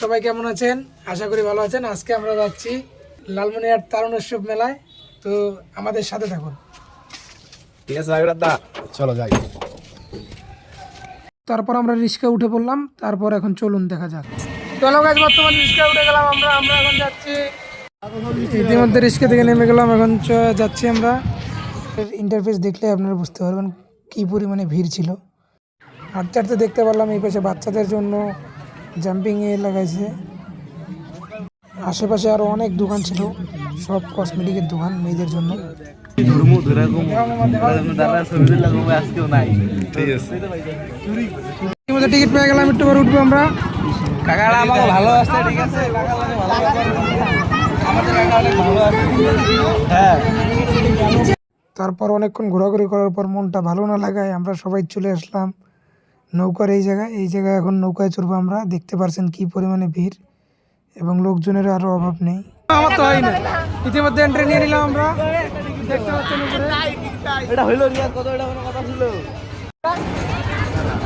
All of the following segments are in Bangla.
সবাই কেমন আছেন? আশা করি ভালো আছেন। আজকে আমরা যাচ্ছি লালমনিরহাট তারুণ্যোৎসব মেলায়, তো আমাদের সাথে থাকুন। ঠিক আছে দা, চলো যাই। তারপর আমরা রিক্সা উঠে পড়লাম, তারপর এখন চলুন দেখা যাক। চলো গাইস, বর্তমানে রিক্সা উঠে গেলাম আমরা এখন যাচ্ছি। ইতিমধ্যে রিক্সা থেকে নেমে গেলাম, এখন যাচ্ছি আমরা। ইন্টারফেস দেখলে আপনারা বুঝতে পারবেন কি পরিমাণে ভিড় ছিল। হাঁটতে হাঁটতে দেখতে পারলাম এই পাশে বাচ্চাদের জন্য জাম্পিং এ লাগাইছে। আশেপাশে আরো অনেক দোকান ছিল, সব কসমেটিকের দোকান মেয়েদের জন্য। টিকিট পেয়ে গেলাম, একটু পরে উঠবো আমরা। ভালো আছে, ঠিক আছে। হ্যাঁ, তারপর অনেকক্ষণ ঘোরাঘুরি করার পর মনটা ভালো না লাগায় আমরা সবাই চলে আসলাম নৌকার এই জায়গায় এখন নৌকায় চড়বো আমরা। দেখতে পারছেন কি পরিমাণে ভিড় এবং লোকজনের আরো অভাব নেই। আমার তো হয় না, ইতিমধ্যে এন্ট্রি নিয়ে নিলাম আমরা। দেখতে পাচ্ছেন এটা হইলো রিয়াজ, কত এটা কোনো কথা ছিল।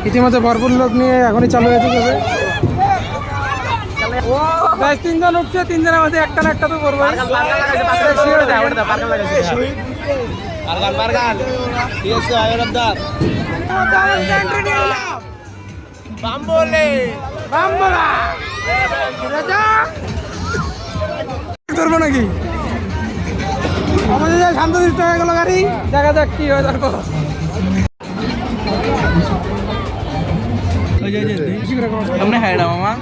ইতিমধ্যে ভরপুর লোক নিয়ে এখনই চালু হয়েছে যাবে। গাইস, তিনজন উঠছে, তিনজনের মধ্যে একটা না একটা তো করবো। ধরবো নাকি আমাদের শান্ত দৃষ্ট হয়ে গেল গাড়ি, দেখা যাক কি হয় তারপর। মামা